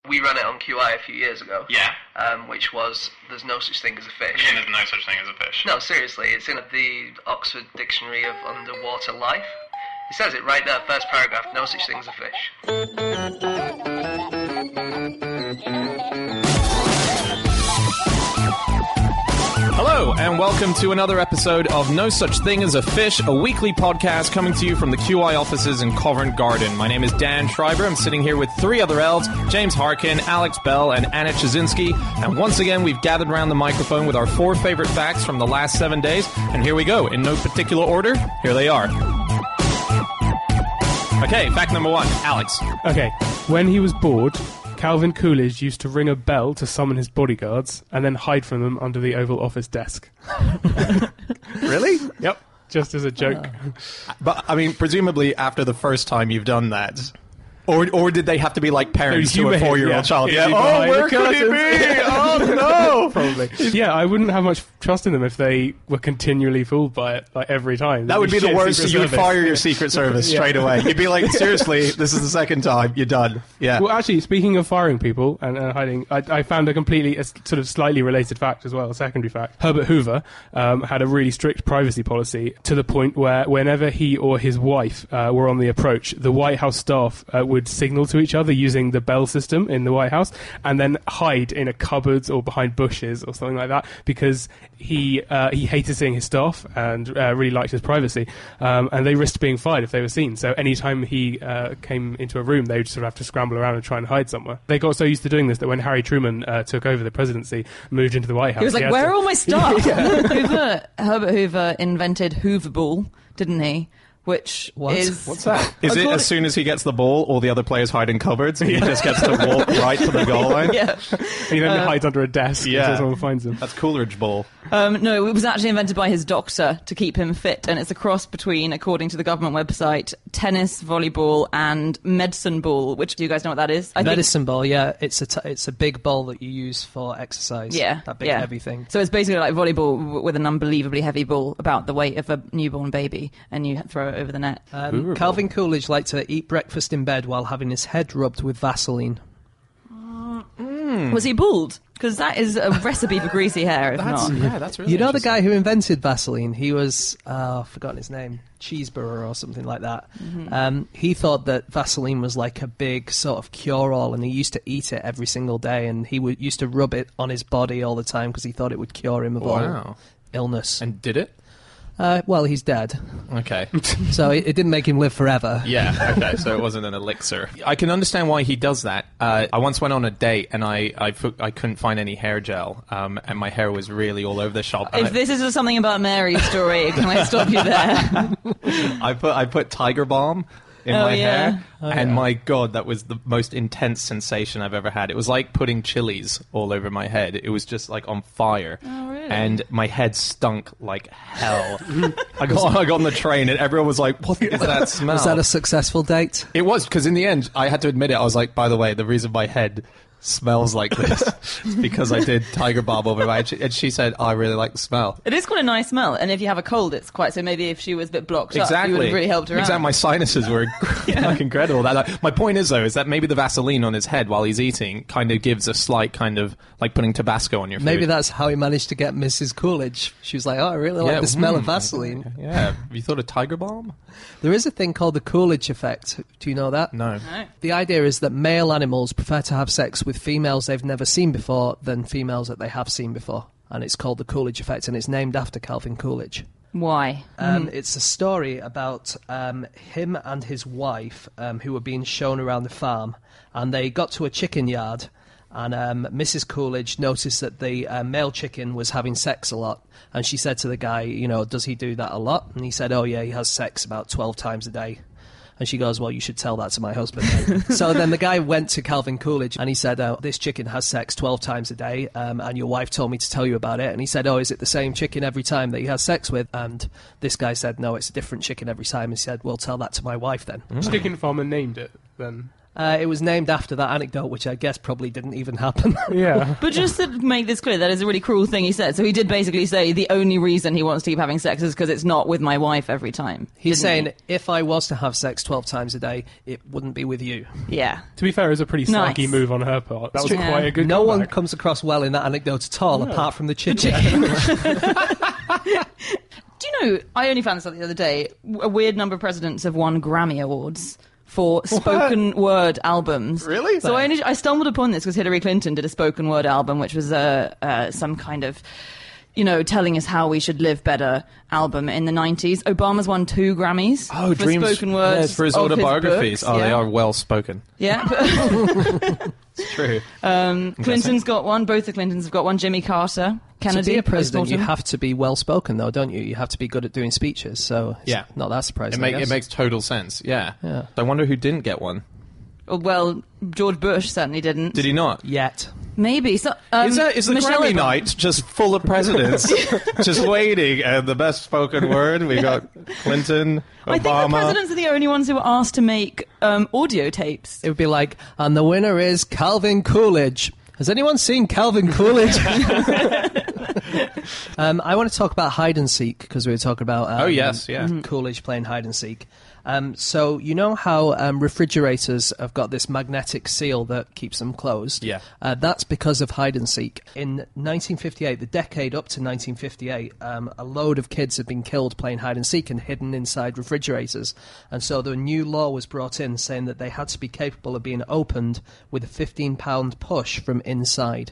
We ran it on QI a few years ago. Yeah. Which was, there's no such thing as a fish. Yeah, there's no such thing as a fish. No, seriously, it's in the Oxford Dictionary of Underwater Life. It says it right there, first paragraph, no such thing as a fish. Hello, and welcome to another episode of No Such Thing as a Fish, a weekly podcast coming to you from the QI offices in Covent Garden. My name is Dan Schreiber. I'm sitting here with three other elves, James Harkin, Alex Bell, and Anna Chazinski. And once again, we've gathered around the microphone with our four favorite facts from the last 7 days. And here we go. In no particular order, here they are. Okay, fact number one, Alex. Okay, when he was bored, Calvin Coolidge used to ring a bell to summon his bodyguards and then hide from them under the Oval Office desk. Really? Yep, just as a joke. But, I mean, presumably after the first time you've done that... Or did they have to be like parents to a 4-year-old child? Yeah. Oh, where could he be? Oh, no! Probably. Yeah, I wouldn't have much trust in them if they were continually fooled by it, like, every time. That would be the worst. You would fire your Secret Service straight away. You'd be like, seriously, this is the second time. You're done. Yeah. Well, actually, speaking of firing people and hiding, I found a sort of slightly related fact as well, a secondary fact. Herbert Hoover had a really strict privacy policy to the point where whenever he or his wife were on the approach, the White House staff would signal to each other using the bell system in the White House and then hide in a cupboard or behind bushes or something like that because he hated seeing his staff and really liked his privacy, and they risked being fired if they were seen. So anytime he came into a room, they would sort of have to scramble around and try and hide somewhere. They got so used to doing this that when Harry Truman took over the presidency, moved into the White House, he was like, where are all my staff? Herbert Hoover invented Hooverball, didn't he? Which is... What's that? Is it as soon as he gets the ball, all the other players hide in cupboards and he just gets to walk right to the goal line? Yeah. And he then hides under a desk until someone finds him. That's Coolidge Ball. No, it was actually invented by his doctor to keep him fit, and it's a cross between, according to the government website, tennis, volleyball, and medicine ball, which, do you guys know what that is? Medicine ball, yeah. It's a big ball that you use for exercise. Yeah. That big heavy thing. So it's basically like volleyball with an unbelievably heavy ball about the weight of a newborn baby, and you throw it over the net. Calvin Coolidge liked to eat breakfast in bed while having his head rubbed with Vaseline. Was he bald? Because that is a recipe for greasy hair, if not. Yeah, that's really You know the guy who invented Vaseline? He was, I've forgotten his name, Cheeseburger or something like that. Mm-hmm. He thought that Vaseline was like a big sort of cure-all, and he used to eat it every single day, and he used to rub it on his body all the time because he thought it would cure him of all illness. And did it? Well, he's dead. Okay. So it didn't make him live forever. Yeah, okay, so it wasn't an elixir. I can understand why he does that. I once went on a date and I couldn't find any hair gel, and my hair was really all over the shop. If this is something about Mary's story, can I stop you there? I put Tiger Balm in my hair, and my God, that was the most intense sensation I've ever had. It was like putting chilies all over my head. It was just like on fire. Oh, really? And my head stunk like hell. I got on the train and everyone was like, what is that smell? Was that a successful date? It was, because in the end, I had to admit it. I was like, by the way, the reason my head smells like this is because I did Tiger Balm over my head. And she said, I really like the smell. It is quite a nice smell, and if you have a cold, it's quite... So maybe if she was a bit blocked up, you would have really helped her out. Exactly, my sinuses were like incredible. My point is, though, is that maybe the Vaseline on his head while he's eating kind of gives a slight kind of like putting Tabasco on your food. Maybe that's how he managed to get Mrs. Coolidge. She was like, oh, I really like the smell of Vaseline. Yeah. Have you thought of Tiger Balm? There is a thing called the Coolidge effect. Do you know that? No. The idea is that male animals prefer to have sex with females they've never seen before than females that they have seen before. And it's called the Coolidge effect, and it's named after Calvin Coolidge. Why? It's a story about him and his wife who were being shown around the farm, and they got to a chicken yard, and Mrs. Coolidge noticed that the male chicken was having sex a lot, and she said to the guy, does he do that a lot? And he said, oh yeah, he has sex about 12 times a day. And she goes, well, you should tell that to my husband. So then the guy went to Calvin Coolidge and he said, this chicken has sex 12 times a day, and your wife told me to tell you about it. And he said, oh, is it the same chicken every time that he has sex with? And this guy said, no, it's a different chicken every time. He said, well, tell that to my wife then. Chicken farmer named it then? It was named after that anecdote, which I guess probably didn't even happen. Yeah. But just to make this clear, that is a really cruel thing he said. So he did basically say the only reason he wants to keep having sex is because it's not with my wife every time. He's didn't saying, if I was to have sex 12 times a day, it wouldn't be with you. he? Yeah. To be fair, it was a pretty snarky Nice. move on her part. That was true. quite a good No one comeback. comes across well in that anecdote at all, apart from the chicken. Do you know, I only found this out the other day, a weird number of presidents have won Grammy Awards for spoken word albums. Really? So I stumbled upon this because Hillary Clinton did a spoken word album, which was some kind of, telling us how we should live better album in the 90s. Obama's won 2 Grammys Oh, for Dreams. spoken words. Yes, for his of autobiographies. books, They are well spoken. Yeah. It's true. Clinton's got one. Both the Clintons have got one. Jimmy Carter. Kennedy. To be a president, you post-mortem. have to be well-spoken, though, don't you? You have to be good at doing speeches, so it's Yeah. not that surprising, I It guess. makes total sense. Yeah. Yeah. I wonder who didn't get one. Well, George Bush certainly didn't. Did he not? Yet. Maybe. So, Is the Michelle Grammy Obama. night just full of presidents just waiting? And the best spoken word, we got Clinton, Obama. I think the presidents are the only ones who were asked to make audio tapes. It would be like, and the winner is Calvin Coolidge. Has anyone seen Calvin Coolidge? I want to talk about hide and seek, because we were talking about Oh, yes, yeah. Coolidge playing hide and seek. So you know how refrigerators have got this magnetic seal that keeps them closed? Yeah. That's because of hide and seek. In 1958, the decade up to 1958, a load of kids had been killed playing hide and seek and hidden inside refrigerators. And so the new law was brought in saying that they had to be capable of being opened with a 15-pound push from inside.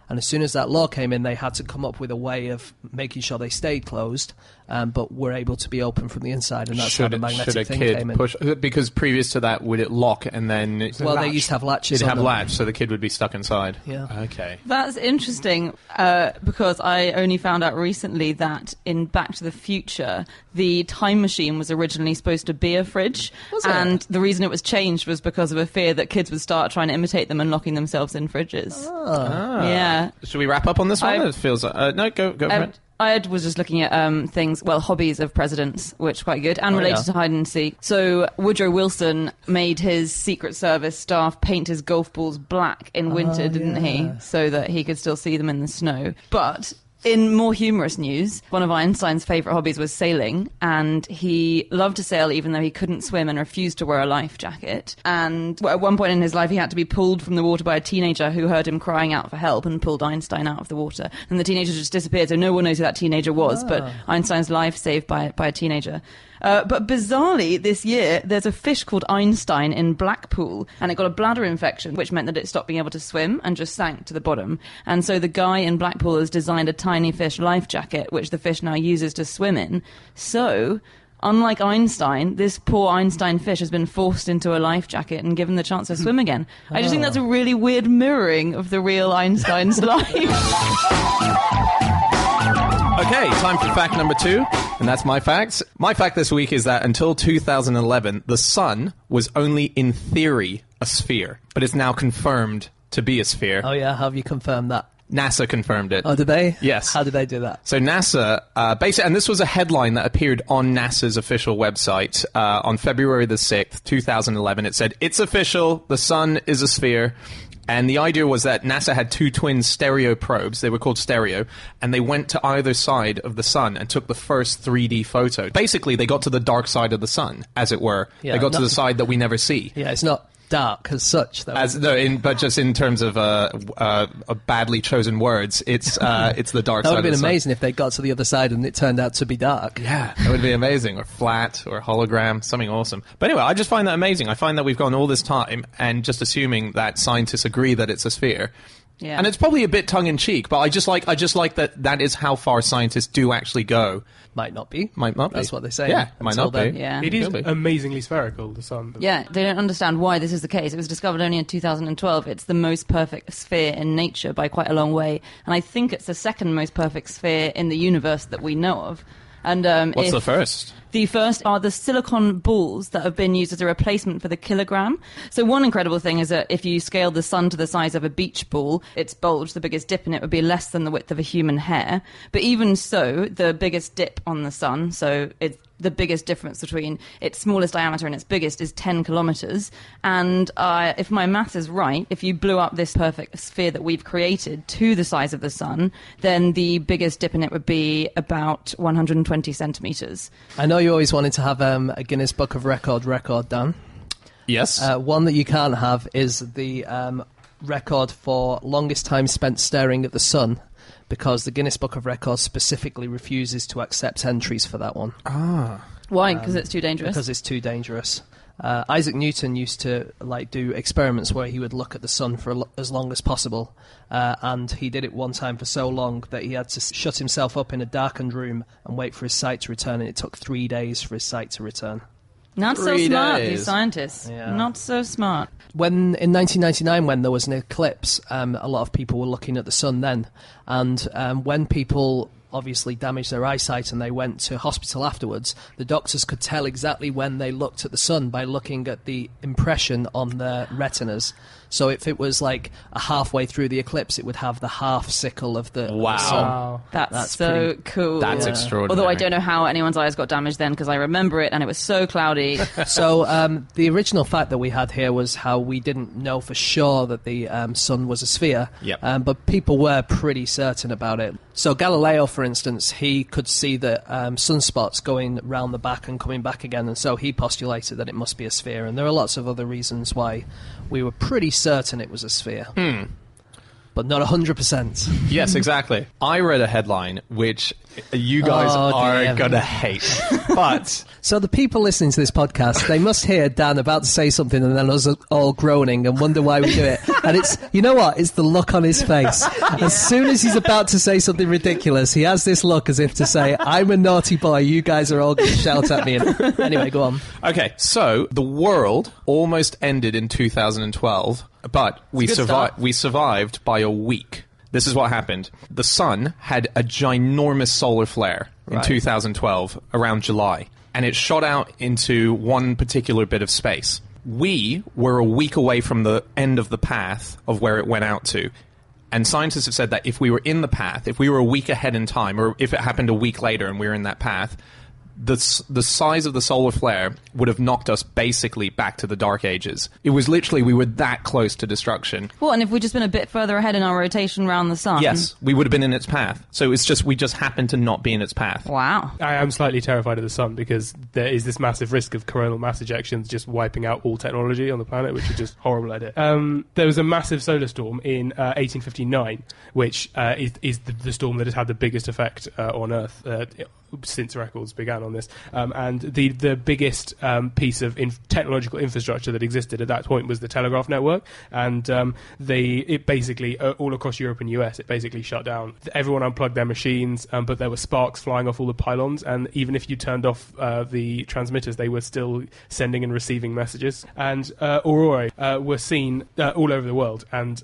And as soon as that law came in, they had to come up with a way of making sure they stayed closed, but were able to be open from the inside, and that's how the magnetic thing came in. push? Because previous to that, would it lock and then... Well, they used to have latches It'd on have them. latch, so the kid would be stuck inside. Yeah. Okay. That's interesting because I only found out recently that in Back to the Future, the time machine was originally supposed to be a fridge. Was it? And the reason it was changed was because of a fear that kids would start trying to imitate them and locking themselves in fridges. Ah. Yeah. Should we wrap up on this one? I- It feels... no, go for it. I was just looking at hobbies of presidents, which are quite good, and Oh, related yeah. to hide and seek. So Woodrow Wilson made his Secret Service staff paint his golf balls black in winter, didn't he? So that he could still see them in the snow. But in more humorous news, one of Einstein's favourite hobbies was sailing, and he loved to sail even though he couldn't swim and refused to wear a life jacket. And at one point in his life, he had to be pulled from the water by a teenager who heard him crying out for help and pulled Einstein out of the water. And the teenager just disappeared, so no one knows who that teenager was, but Einstein's life saved by a teenager. But bizarrely, this year, there's a fish called Einstein in Blackpool, and it got a bladder infection, which meant that it stopped being able to swim and just sank to the bottom. And so the guy in Blackpool has designed a tiny fish life jacket, which the fish now uses to swim in. So, unlike Einstein, this poor Einstein fish has been forced into a life jacket and given the chance to swim again. I just think that's a really weird mirroring of the real Einstein's life. Okay, time for fact number 2, and that's my facts. My fact this week is that until 2011, the sun was only in theory a sphere, but it's now confirmed to be a sphere. Oh, yeah? How have you confirmed that? NASA confirmed it. Oh, did they? Yes. How did they do that? So NASA, basically, and this was a headline that appeared on NASA's official website on February the 6th, 2011. It said, "It's official, the sun is a sphere." And the idea was that NASA had 2 twin stereo probes, they were called stereo, and they went to either side of the sun and took the first 3D photo. Basically, they got to the dark side of the sun, as it were. Yeah, they got to not- the side that we never see. Yeah, it's not dark as such, though. But just in terms of badly chosen words, it's the dark That side would have of the been sun. amazing if they got to the other side and it turned out to be dark. Yeah, that would be amazing. Or flat, or hologram, something awesome. But anyway, I just find that amazing. I find that we've gone all this time and just assuming that scientists agree that it's a sphere. Yeah. And it's probably a bit tongue-in-cheek, but I just like that is how far scientists do actually go. Might not be. Might not be. That's what they say. Yeah, might Until not then. be. Yeah. It is Could be. amazingly spherical, the sun. Yeah, they don't understand why this is the case. It was discovered only in 2012. It's the most perfect sphere in nature by quite a long way. And I think it's the second most perfect sphere in the universe that we know of. And What's the first? The first are the silicon balls that have been used as a replacement for the kilogram. So one incredible thing is that if you scale the sun to the size of a beach ball, its bulge, the biggest dip in it, would be less than the width of a human hair. But even so, the biggest dip on the sun, so it's the biggest difference between its smallest diameter and its biggest is 10 kilometers. And if my math is right, if you blew up this perfect sphere that we've created to the size of the sun, then the biggest dip in it would be about 120 centimeters. I know you always wanted to have a Guinness Book of record, Dan. Yes. One that you can't have is the record for longest time spent staring at the sun, because the Guinness Book of Records specifically refuses to accept entries for that one. Why? Because it's too dangerous? Because it's too dangerous. Isaac Newton used to do experiments where he would look at the sun for as long as possible, and he did it one time for so long that he had to shut himself up in a darkened room and wait for his sight to return, and it took 3 days for his sight to return. Not so 3 smart, days. these scientists. Yeah. Not so smart. In 1999, when there was an eclipse, a lot of people were looking at the sun then, and when people obviously damaged their eyesight and they went to hospital afterwards, the doctors could tell exactly when they looked at the sun by looking at the impression on their retinas. So if it was like a halfway through the eclipse, it would have the half sickle of the Wow. sun. Wow. That's so cool. That's Yeah. extraordinary. Although I don't know how anyone's eyes got damaged then, because I remember it and it was so cloudy. So the original fact that we had here was how we didn't know for sure that the sun was a sphere, Yep. but people were pretty certain about it. So Galileo, for instance, he could see the sunspots going round the back and coming back again, and so he postulated that it must be a sphere. And there are lots of other reasons why we were pretty certain it was a sphere. But not 100%. Yes, exactly. I read a headline which you guys are dear. going to hate. But So the people listening to this podcast, they must hear Dan about to say something and then us all groaning and wonder why we do it. And it's, you know what? It's the look on his face. As soon as he's about to say something ridiculous, he has this look as if to say, I'm a naughty boy, you guys are all going to shout at me. And anyway, go on. okay, so the world almost ended in 2012, but we good start. survived by a week. This is what happened. The sun had a ginormous solar flare in Right. 2012, around July, and it shot out into one particular bit of space. We were a week away from the end of the path of where it went out to. And scientists have said that if we were in the path, if we were a week ahead in time, or if it happened a week later and we were in that path, the size of the solar flare would have knocked us basically back to the Dark Ages. It was literally, we were that close to destruction. Well, and if we'd just been a bit further ahead in our rotation around the sun. Yes, we would have been in its path. So it's just, we just happened to not be in its path. Wow. I am slightly terrified of the sun because there is this massive risk of coronal mass ejections just wiping out all technology on the planet, which is just a horrible idea. There was a massive solar storm in 1859, which is the storm that has had the biggest effect on Earth since records began on this. And the biggest piece of technological infrastructure that existed at that point was the telegraph network. And it basically, all across Europe and US, it basically shut down. Everyone unplugged their machines, but there were sparks flying off all the pylons. And even if you turned off the transmitters, they were still sending and receiving messages. And aurorae were seen all over the world. And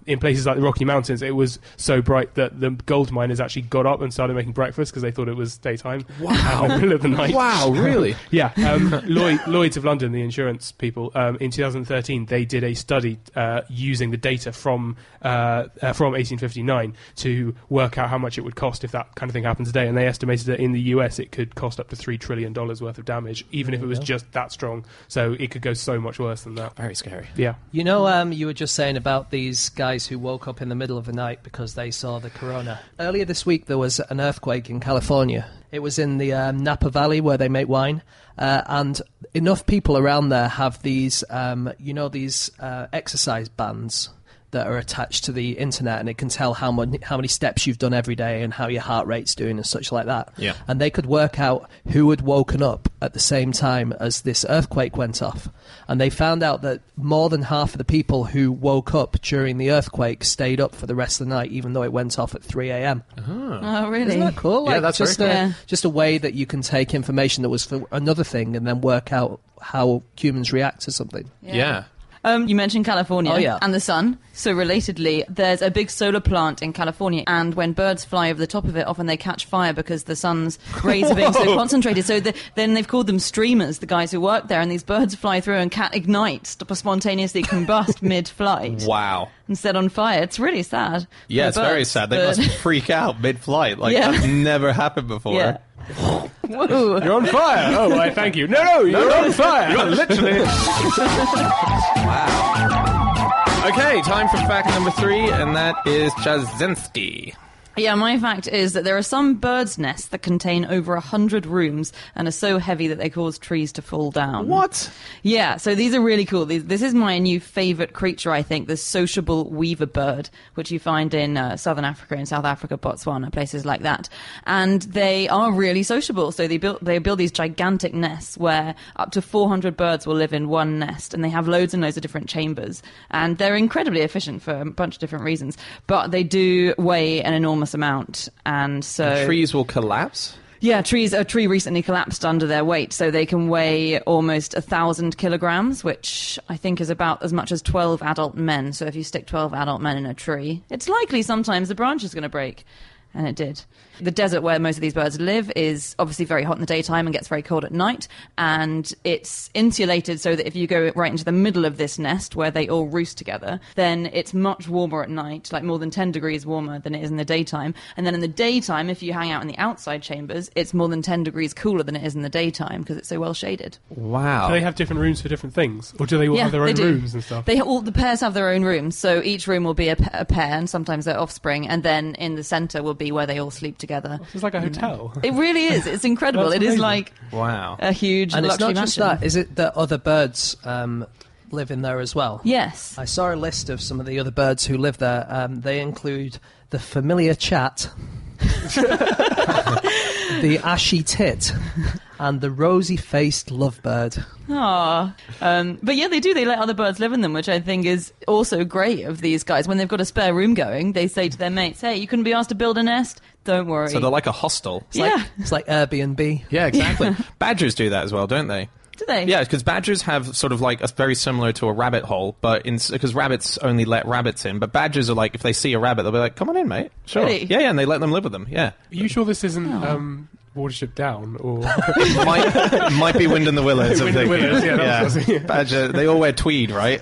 in places like the Rocky Mountains, it was so bright that the gold miners actually got up and started making breakfast because they thought it was daytime. Wow. In the middle of the night. Wow, really? Yeah. Lloyd's of London, the insurance people, in 2013, they did a study using the data from 1859 to work out how much it would cost if that kind of thing happened today. And they estimated that in the US, it could cost up to $3 trillion worth of damage, even if it was just that strong. So it could go so much worse than that. Very scary. Yeah. You know, you were just saying about these guys who woke up in the middle of the night because they saw the corona. Earlier this week, there was an earthquake in California. It was in the Napa Valley where they make wine, and enough people around there have these, these exercise bands that are attached to the internet, and it can tell how many steps you've done every day and how your heart rate's doing and such like that. Yeah. And they could work out who had woken up at the same time as this earthquake went off. And they found out that more than half of the people who woke up during the earthquake stayed up for the rest of the night, even though it went off at 3 a.m. Oh, really? Isn't that cool? Yeah, that's just very cool. just a way that you can take information that was for another thing and then work out how humans react to something. Yeah. You mentioned California Oh, yeah. and the sun. So relatedly, there's a big solar plant in California, and when birds fly over the top of it, often they catch fire because the sun's rays are being so concentrated. So then they've called them streamers, the guys who work there, and these birds fly through and can't ignite, spontaneously combust mid-flight Wow. and set on fire. It's really sad. Yeah, for it's very birds, sad. They but- must freak out mid-flight. Like, Yeah. that's never happened before. Yeah. Whoa. You're on fire. Oh, why, thank you. No, you're on fire. You're literally. Wow. Okay, time for fact number 3, and that is Jasinski. Yeah, my fact is that there are some birds' nests that contain over 100 rooms and are so heavy that they cause trees to fall down. What? Yeah, so these are really cool. This is my new favourite creature, I think, the sociable weaver bird, which you find in southern Africa, in South Africa, Botswana, places like that. And they are really sociable. So they build these gigantic nests where up to 400 birds will live in one nest, and they have loads and loads of different chambers. And they're incredibly efficient for a bunch of different reasons. But they do weigh an enormous amount, and so Trees will collapse? Yeah, a tree recently collapsed under their weight, so they can weigh almost 1,000 kilograms, which I think is about as much as 12 adult men. So if you stick 12 adult men in a tree, it's likely sometimes the branch is going to break. And it did. The desert where most of these birds live is obviously very hot in the daytime and gets very cold at night. And it's insulated so that if you go right into the middle of this nest where they all roost together, then it's much warmer at night, like more than 10 degrees warmer than it is in the daytime. And then in the daytime, if you hang out in the outside chambers, it's more than 10 degrees cooler than it is in the daytime because it's so well shaded. Wow. Do they have different rooms for different things? Or do they all have their own rooms and stuff? All the pairs have their own rooms. So each room will be a pair, and sometimes their offspring. And then in the centre will be where they all sleep together. It's like a hotel. It really is. It's incredible. That's It is amazing. like Wow. a huge And it's luxury not just mansion. that. Is it that other birds live in there as well? Yes. I saw a list of some of the other birds who live there. They include the familiar chat, the ashy tit, and the rosy-faced lovebird. But yeah, they do. They let other birds live in them, which I think is also great of these guys. When they've got a spare room going, they say to their mates, hey, you couldn't be asked to build a nest? Don't worry. So they're like a hostel. It's like Airbnb. Yeah, exactly. Badgers do that as well, don't they? Do they? Yeah, because badgers have sort of like a very similar to a rabbit hole, but because rabbits only let rabbits in, but badgers are like, if they see a rabbit, they'll be like, come on in, mate. Sure. Really? Yeah, and they let them live with them, yeah. Are you sure this isn't Watership Down? Or might be Wind in the Willows. Wind in the Willows, yeah, that was awesome. Badger, they all wear tweed, right?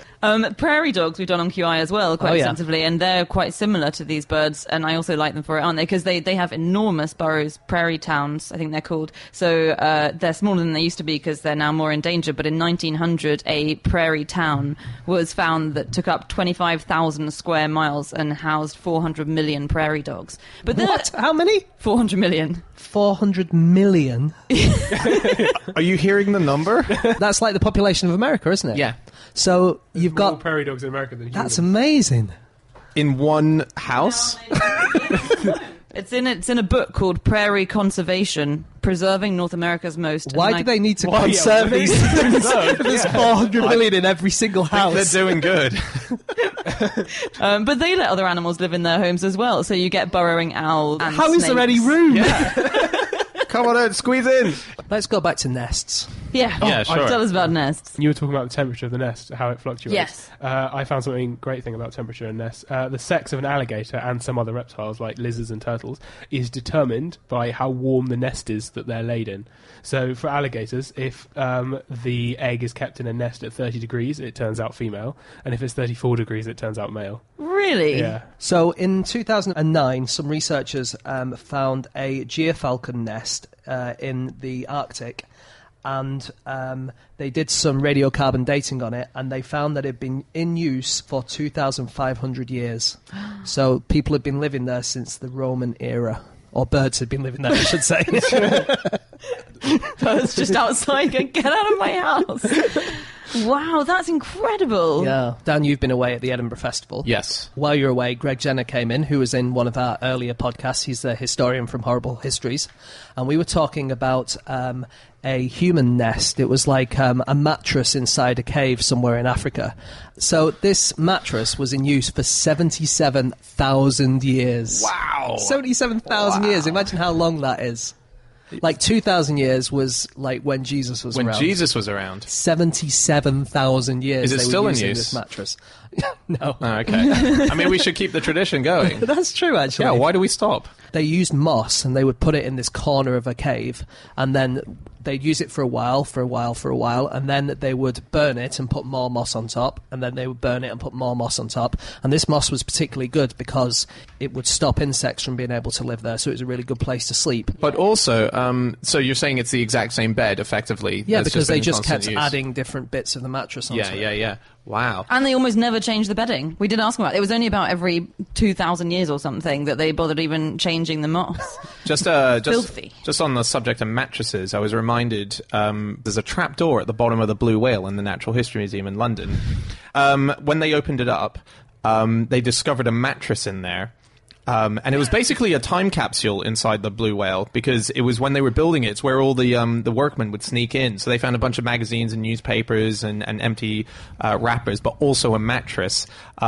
Prairie dogs we've done on QI as well, quite extensively, and they're quite similar to these birds, and I also like them for it, aren't they? Because they have enormous burrows, prairie towns, I think they're called. So they're smaller than they used to be because they're now more in danger, but in 1900, a prairie town was found that took up 25,000 square miles and housed 400 million prairie dogs. But What? How many? 400 million. 400 million. Are you hearing the number? That's like the population of America, isn't it? Yeah. So you've more got... prairie dogs in America than humans. That's amazing. In one house? It's in a book called Prairie Conservation: Preserving North America's Most. Why do they need to conserve these things? There's 400 million in every single house. They're doing good. But they let other animals live in their homes as well, so you get burrowing owls. And How is there snakes. any room? Come on in, squeeze in. Let's go back to nests. Yeah, Yeah, sure. Tell us about nests. You were talking about the temperature of the nest, how it fluctuates. Yes. I found something great thing about temperature in nests. The sex of an alligator and some other reptiles like lizards and turtles is determined by how warm the nest is that they're laid in. So for alligators, if the egg is kept in a nest at 30 degrees, it turns out female, and if it's 34 degrees, it turns out male. Really? Yeah. So in 2009, some researchers found a gyrfalcon nest in the Arctic, and they did some radiocarbon dating on it, and they found that it had been in use for 2,500 years. So people had been living there since the Roman era. Or birds had been living there, I should say. Birds just outside going, get out of my house. Wow, that's incredible. Yeah. Dan, you've been away at the Edinburgh Festival. Yes. While you were away, Greg Jenner came in, who was in one of our earlier podcasts. He's the historian from Horrible Histories. And we were talking about a human nest. It was like a mattress inside a cave somewhere in Africa. So this mattress was in use for 77,000 years. Wow. 77,000 years. Imagine how long that is. Like 2,000 years was like when Jesus was around. When Jesus was around. 77,000 years Is it they still were in using use? this mattress. No. Oh, okay. I mean, we should keep the tradition going. That's true, actually. Yeah, why do we stop? They used moss, and they would put it in this corner of a cave, and then they'd use it for a while, and then they would burn it and put more moss on top, and then they would burn it and put more moss on top. And this moss was particularly good because it would stop insects from being able to live there, so it was a really good place to sleep. But also, so you're saying it's the exact same bed, effectively? Yeah, that's because they been just kept constant use. adding different bits of the mattress onto it. Yeah. Wow. And they almost never changed the bedding. We did ask them about it. It was only about every 2,000 years or something that they bothered even changing the moss. Filthy. Just on the subject of mattresses, I was reminded there's a trap door at the bottom of the Blue Whale in the Natural History Museum in London. When they opened it up, they discovered a mattress in there. And it was basically a time capsule inside the Blue Whale, because it was when they were building it, it's where all the workmen would sneak in. So they found a bunch of magazines and newspapers and empty wrappers, but also a mattress,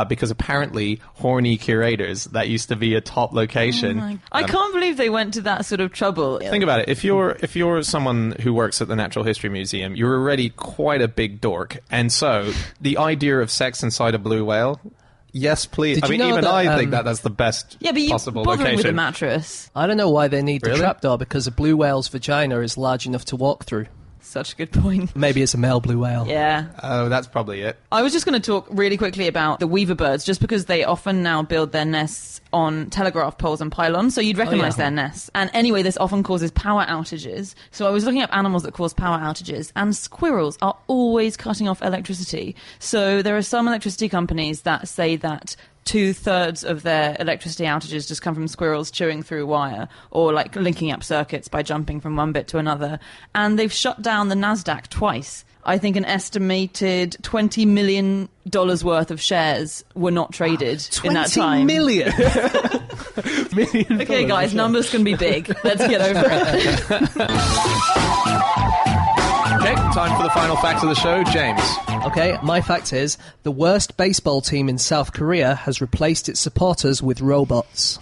because apparently horny curators, that used to be a top location. I can't believe they went to that sort of trouble. Think about it. If you're someone who works at the Natural History Museum, you're already quite a big dork. And so the idea of sex inside a blue whale... Yes, please. Did I you mean, know even that, I think that's the best possible bothering location. with a mattress. I don't know why they need the Really? trapdoor, because a blue whale's vagina is large enough to walk through. Such a good point. Maybe it's a male blue whale. Yeah. Oh, that's probably it. I was just going to talk really quickly about the weaver birds, just because they often now build their nests on telegraph poles and pylons, so you'd recognise their nests. And anyway, this often causes power outages. So I was looking up animals that cause power outages, and squirrels are always cutting off electricity. So there are some electricity companies that say that 2/3 of their electricity outages just come from squirrels chewing through wire, or like linking up circuits by jumping from one bit to another. And they've shut down the NASDAQ twice. I think an estimated $20 million worth of shares were not traded in that time. 20 million? Okay, guys, numbers can be big. Let's get over it. Okay, time for the final fact of the show. James. Okay, my fact is, the worst baseball team in South Korea has replaced its supporters with robots.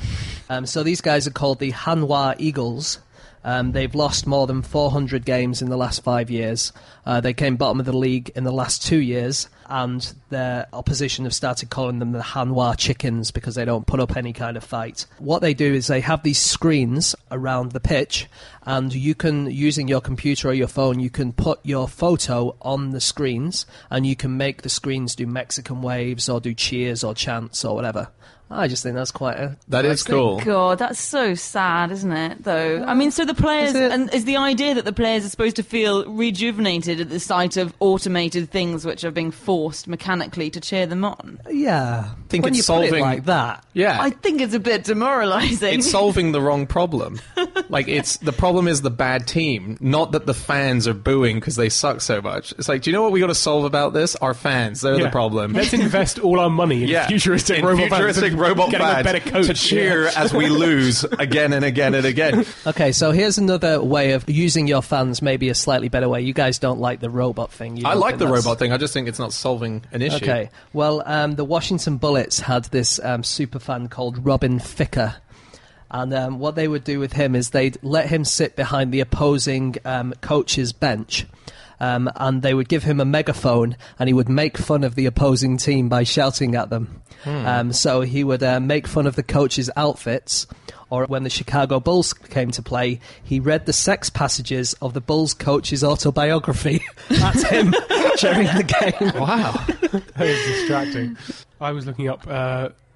So these guys are called the Hanwha Eagles. They've lost more than 400 games in the last 5 years. They came bottom of the league in the last 2 years, and their opposition have started calling them the Hanwha Chickens because they don't put up any kind of fight. What they do is they have these screens around the pitch, and you can, using your computer or your phone, you can put your photo on the screens, and you can make the screens do Mexican waves or do cheers or chants or whatever. I just think that's quite a... That is cool. God, that's so sad, isn't it, though? I mean, so the players... And is the idea that the players are supposed to feel rejuvenated at the sight of automated things which are being forced mechanically to cheer them on? Yeah. I think when it's you solving... put it like that. Yeah. I think it's a bit demoralising. It's solving the wrong problem. Like, the problem is the bad team, not that the fans are booing because they suck so much. It's like, do you know what we got to solve about this? Our fans. They're the problem. Let's invest all our money in futuristic robot fans better coach. to cheer as we lose again and again and again. Okay, so here's another way of using your fans, maybe a slightly better way. You guys don't like the robot thing. I like the robot thing. I just think it's not solving an issue. Okay, well, the Washington Bullets had this super fan called Robin Ficker. And what they would do with him is they'd let him sit behind the opposing coach's bench. And they would give him a megaphone, and he would make fun of the opposing team by shouting at them. So he would make fun of the coach's outfits, or when the Chicago Bulls came to play, he read the sex passages of the Bulls coach's autobiography at him during the game. Wow. That is distracting. I was looking up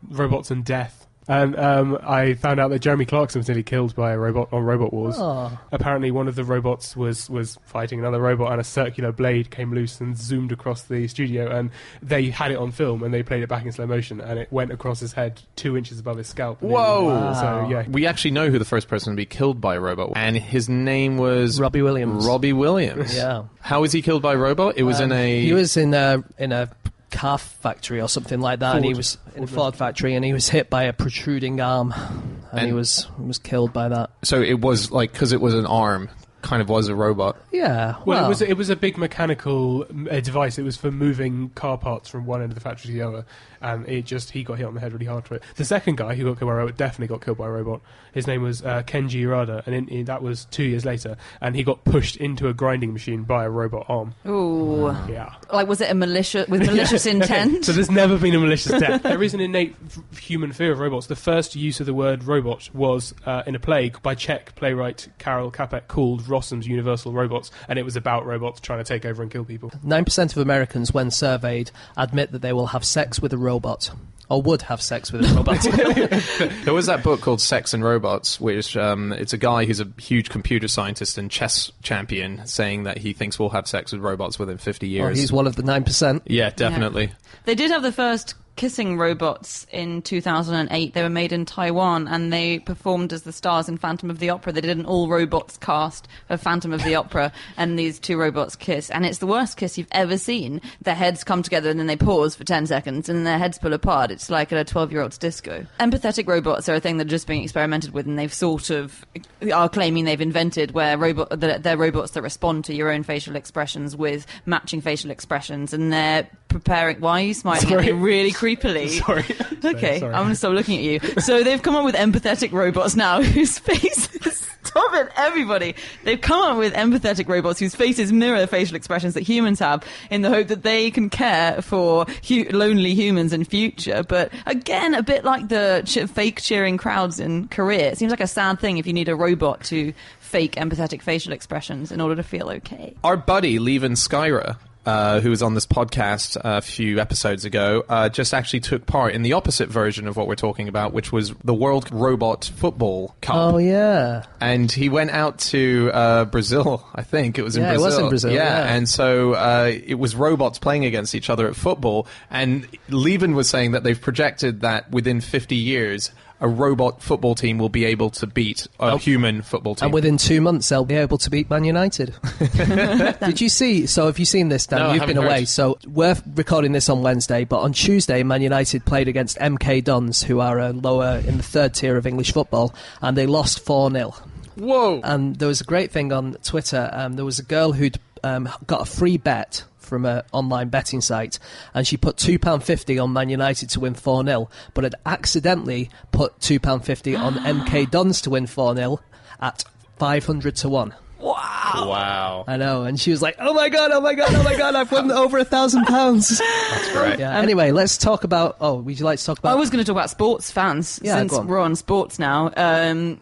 robots and death. And I found out that Jeremy Clarkson was nearly killed by a robot on Robot Wars. Oh. Apparently one of the robots was fighting another robot, and a circular blade came loose and zoomed across the studio, and they had it on film, and they played it back in slow motion, and it went across his head 2 inches above his scalp. Whoa! Wow. So, yeah. We actually know who the first person to be killed by a robot, and his name was... Robbie Williams. Robbie Williams. Yeah. How was he killed by a robot? It was in a... He was in a car factory or something like that, and he was in a Ford factory, and he was hit by a protruding arm, and he was killed by that. So it was like, because it was an arm, kind of was a robot. Yeah. Well, it was a big mechanical device. It was for moving car parts from one end of the factory to the other, and he got hit on the head really hard for it. The second guy who got killed by a robot definitely got killed by a robot. His name was Kenji Urada, and that was 2 years later, and he got pushed into a grinding machine by a robot arm. Ooh. Yeah. Like, was it malicious intent? So there's never been a malicious death. There is an innate human fear of robots. The first use of the word robot was in a play by Czech playwright Karel Čapek called Rossum's Universal Robots, and it was about robots trying to take over and kill people. 9% of Americans, when surveyed, admit that they will have sex with a robot. Or would have sex with a robot. There was that book called Sex and Robots, which it's a guy who's a huge computer scientist and chess champion saying that he thinks we'll have sex with robots within 50 years. Oh, he's one of the 9%. Yeah, definitely. Yeah. They did have the first kissing robots in 2008. They were made in Taiwan, and they performed as the stars in Phantom of the Opera. They did an all-robots cast of Phantom of the Opera, and these two robots kiss. And it's the worst kiss you've ever seen. Their heads come together, and then they pause for 10 seconds, and then their heads pull apart. It's like at a 12-year-old's disco. Empathetic robots are a thing that are just being experimented with, and they've sort of are claiming they've invented where they're robots that respond to your own facial expressions with matching facial expressions, and they're preparing... Why are you smiling at me really creepily? Sorry. Okay, Sorry. I'm going to stop looking at you. So they've come up with empathetic robots now whose faces... Stop it, everybody. They've come up with empathetic robots whose faces mirror the facial expressions that humans have in the hope that they can care for lonely humans in future. But again, a bit like the fake cheering crowds in Korea. It seems like a sad thing if you need a robot to fake empathetic facial expressions in order to feel okay. Our buddy, Levin Skyra, who was on this podcast a few episodes ago, just actually took part in the opposite version of what we're talking about, which was the World Robot Football Cup. Oh, yeah. And he went out to Brazil, I think. It was in Brazil. Yeah, it was in Brazil, yeah. And so it was robots playing against each other at football. And Levin was saying that they've projected that within 50 years... a robot football team will be able to beat a human football team. And within 2 months, they'll be able to beat Man United. Did you see... So have you seen this, Dan? No, You've been away. So we're recording this on Wednesday, but on Tuesday, Man United played against MK Dons, who are lower in the third tier of English football, and they lost 4-0. Whoa! And there was a great thing on Twitter. There was a girl who'd got a free bet from an online betting site, and she put £2.50 on Man United to win 4-0, but had accidentally put £2.50 on MK Dons to win 4-0 at 500 to 1. Wow. I know, and she was like, oh my god, I've won over £1,000. That's great. Yeah. Anyway, let's talk about... Oh, would you like to talk about... I was going to talk about sports fans, since we're on sports now.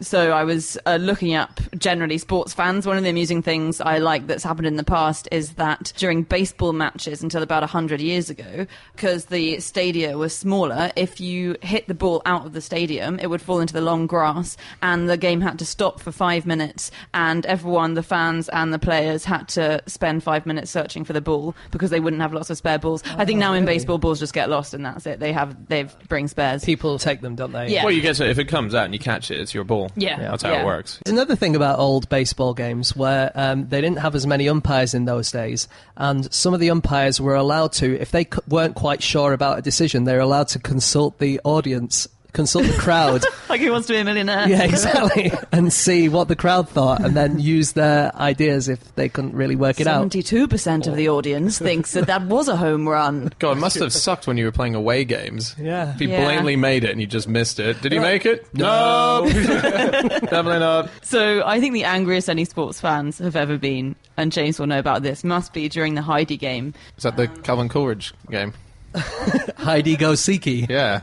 So I was looking up generally sports fans. One of the amusing things I like that's happened in the past is that during baseball matches until about 100 years ago, because the stadia was smaller, if you hit the ball out of the stadium, it would fall into the long grass, and the game had to stop for 5 minutes, and everyone, the fans and the players, had to spend 5 minutes searching for the ball because they wouldn't have lots of spare balls. I think now in baseball, balls just get lost and that's it. They bring spares. People take them, don't they? Yeah. Well, you get to, if it comes out and you catch it, it's your ball. Yeah. That's how it works. There's another thing about old baseball games where they didn't have as many umpires in those days, and some of the umpires were allowed to, if they weren't quite sure about a decision, they were allowed to consult the audience, consult the crowd. Like Who Wants to Be a Millionaire? Yeah, exactly. And see what the crowd thought, and then use their ideas if they couldn't really work it out. 72% of the audience thinks that was a home run. God, it must have sucked when you were playing away games. Yeah. If you Yeah. blatantly made it and you just missed it. Did he make it? No! Definitely not. So I think the angriest any sports fans have ever been, and James will know about this, must be during the Heidi game. Is that the Calvin Coolidge game? Heidi Go Seeky. Yeah.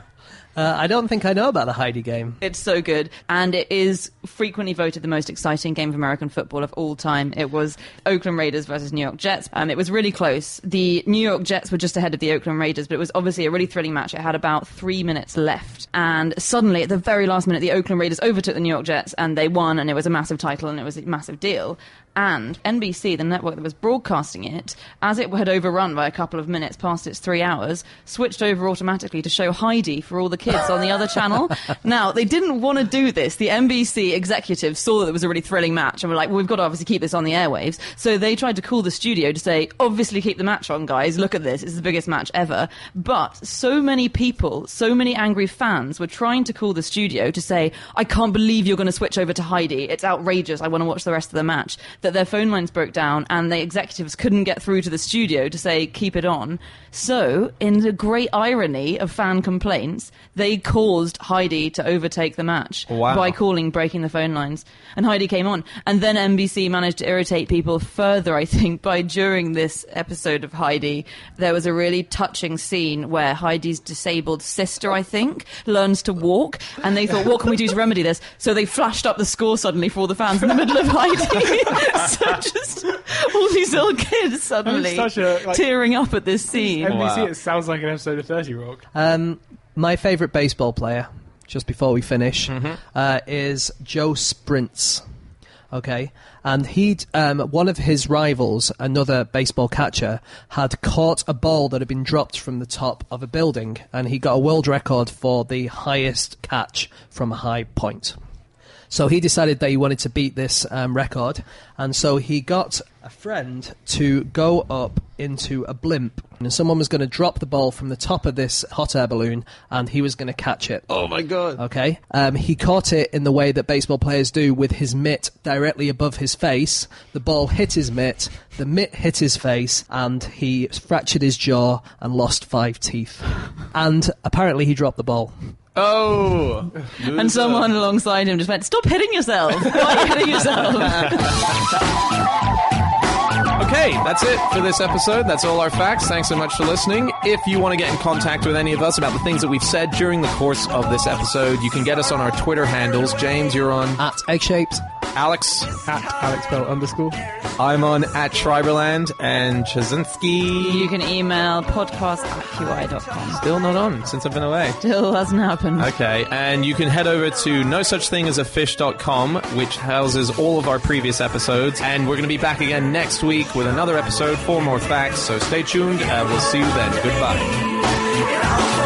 I don't think I know about the Heidi game. It's so good, and it is frequently voted the most exciting game of American football of all time. It was Oakland Raiders versus New York Jets, and it was really close. The New York Jets were just ahead of the Oakland Raiders, but it was obviously a really thrilling match. It had about 3 minutes left, and suddenly, at the very last minute, the Oakland Raiders overtook the New York Jets, and they won, and it was a massive title, and it was a massive deal. And NBC, the network that was broadcasting it, as it had overrun by a couple of minutes past its 3 hours, switched over automatically to show Heidi for all the kids on the other channel. Now, they didn't want to do this. The NBC executives saw that it was a really thrilling match and were like, well, we've got to obviously keep this on the airwaves. So they tried to call the studio to say, obviously keep the match on, guys. Look at this. It's the biggest match ever. But so many people, so many angry fans were trying to call the studio to say, I can't believe you're going to switch over to Heidi. It's outrageous. I want to watch the rest of the match. that their phone lines broke down and the executives couldn't get through to the studio to say, keep it on. So, in the great irony of fan complaints, they caused Heidi to overtake the match by breaking the phone lines. And Heidi came on. And then NBC managed to irritate people further, I think, by during this episode of Heidi, there was a really touching scene where Heidi's disabled sister, I think, learns to walk. And they thought, what can we do to remedy this? So they flashed up the score suddenly for all the fans in the middle of Heidi. So just all these little kids suddenly tearing up at this scene. NBC, it sounds like an episode of 30 Rock. My favourite baseball player, just before we finish, is Joe Sprints. Okay, and one of his rivals, another baseball catcher, had caught a ball that had been dropped from the top of a building, and he got a world record for the highest catch from a high point. So he decided that he wanted to beat this record, and so he got a friend to go up into a blimp, and someone was going to drop the ball from the top of this hot air balloon, and he was going to catch it. Oh my God. Okay. He caught it in the way that baseball players do, with his mitt directly above his face. The ball hit his mitt, the mitt hit his face, and he fractured his jaw and lost 5 teeth. And apparently he dropped the ball. Oh! And someone alongside him just went, stop hitting yourself! Why are you hitting yourself? Okay, that's it for this episode. That's all our facts. Thanks so much for listening. If you want to get in contact with any of us about the things that we've said during the course of this episode, you can get us on our Twitter handles. James, you're on At Eggshaped. Alex. At AlexBell_. I'm on at Schreiberland. And Chazinski. You can email podcast@qi.com. Still not on since I've been away. Still hasn't happened. Okay, and you can head over to nosuchthingasafish.com, which houses all of our previous episodes. And we're going to be back again next week with another episode, 4 more facts. So stay tuned. We'll see you then. Goodbye.